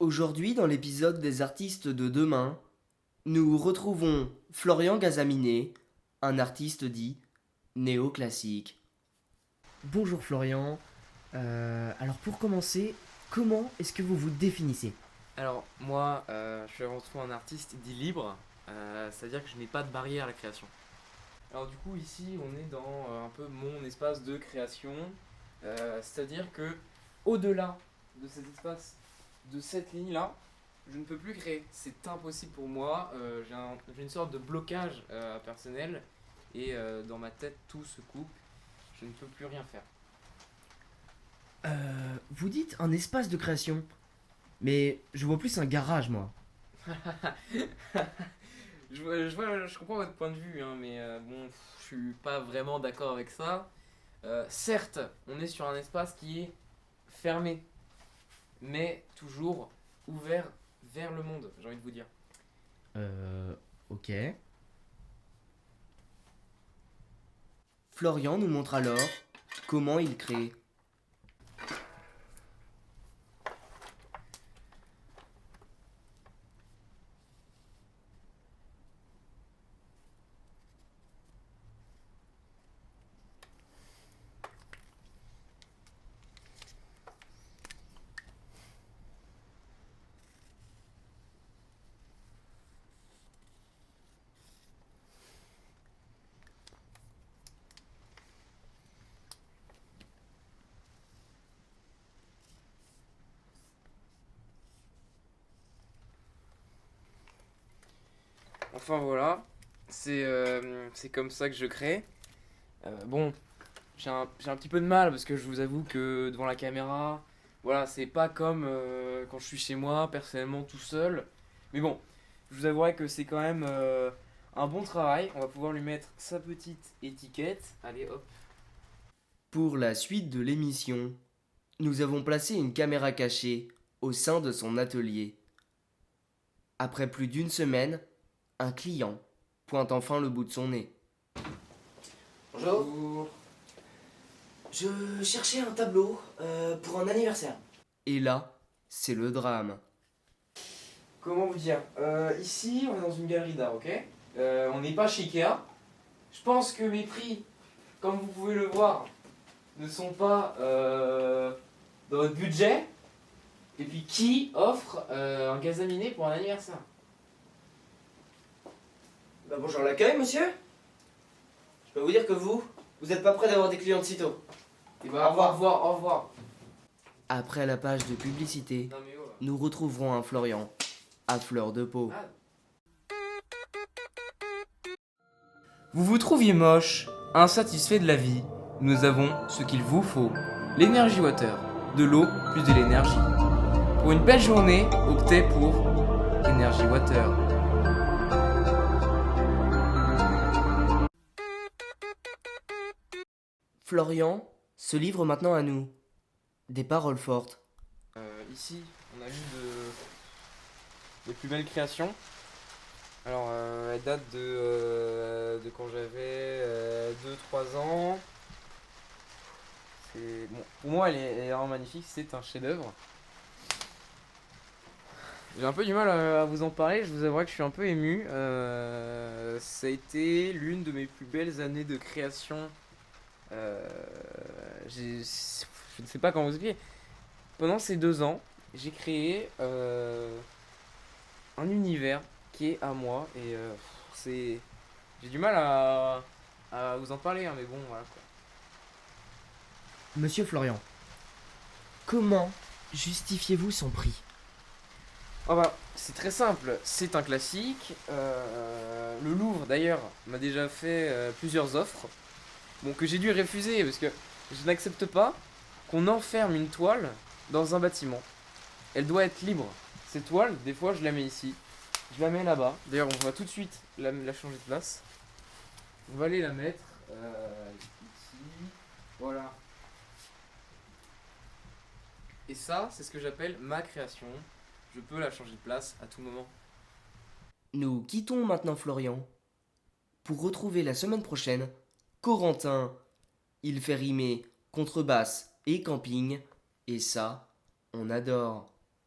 Aujourd'hui, dans l'épisode des artistes de demain, nous retrouvons Florian Gazaminet, un artiste dit néoclassique. Bonjour Florian. Alors pour commencer, comment est-ce que vous vous définissez? Alors, moi, je suis avant tout un artiste dit libre, c'est-à-dire que je n'ai pas de barrière à la création. Alors, du coup, ici, on est dans un peu mon espace de création, c'est-à-dire que au-delà de cet espace, de cette ligne-là, je ne peux plus créer. C'est impossible pour moi. J'ai une sorte de blocage personnel et dans ma tête, tout se coupe. Je ne peux plus rien faire. Vous dites un espace de création, mais je vois plus un garage moi. Je comprends votre point de vue, hein, mais bon, je suis pas vraiment d'accord avec ça. Certes, on est sur un espace qui est fermé, mais toujours ouvert vers le monde, j'ai envie de vous dire. Ok. Florian nous montre alors comment il crée. Enfin voilà, c'est comme ça que je crée. Bon, j'ai un petit peu de mal parce que je vous avoue que devant la caméra, voilà, c'est pas comme quand je suis chez moi, personnellement tout seul. Mais bon, je vous avouerai que c'est quand même un bon travail. On va pouvoir lui mettre sa petite étiquette. Allez hop. Pour la suite de l'émission, nous avons placé une caméra cachée au sein de son atelier. Après plus d'une semaine, un client pointe enfin le bout de son nez. Bonjour, Bonjour. je cherchais un tableau pour un anniversaire. Et là, c'est le drame. Comment vous dire Ici, on est dans une galerie d'art, ok On n'est pas chez Ikea. Je pense que mes prix, comme vous pouvez le voir, ne sont pas dans votre budget. Et puis, qui offre un gazaminé pour un anniversaire? Bonjour l'accueil, monsieur. Je peux vous dire que vous n'êtes pas prêt d'avoir des clients de sitôt. Et bah, Au revoir. au revoir, au revoir. Après la page de publicité, Non mais oh là. nous retrouverons un Florian à fleur de peau. Ah. Vous vous trouviez moche, insatisfait de la vie, nous avons ce qu'il vous faut. L'énergie water, de l'eau plus de l'énergie. Pour une belle journée, optez pour Energy Water. Florian se livre maintenant à nous. Des paroles fortes. Ici, on a une des plus belles créations. Alors, elle date de quand j'avais 2-3 ans. Bon, pour moi, elle est vraiment magnifique, c'est un chef-d'œuvre. J'ai un peu du mal à vous en parler, je vous avouerai que je suis un peu ému. Ça a été l'une de mes plus belles années de création. Euh, je ne sais pas comment vous expliquer. Pendant ces 2 ans, j'ai créé un univers qui est à moi et c'est j'ai du mal à vous en parler, hein, mais bon, voilà quoi. Monsieur Florian, comment justifiez-vous son prix? Ah bah, c'est très simple, c'est un classique. Le Louvre d'ailleurs m'a déjà fait plusieurs offres, bon, que j'ai dû refuser parce que je n'accepte pas qu'on enferme une toile dans un bâtiment. Elle doit être libre. Cette toile, des fois, je la mets ici, je la mets là-bas. D'ailleurs, on va tout de suite la changer de place. On va aller la mettre ici. Voilà. Et ça, c'est ce que j'appelle ma création. Je peux la changer de place à tout moment. Nous quittons maintenant Florian pour retrouver la semaine prochaine Corentin. Il fait rimer contrebasse et camping, et ça, on adore.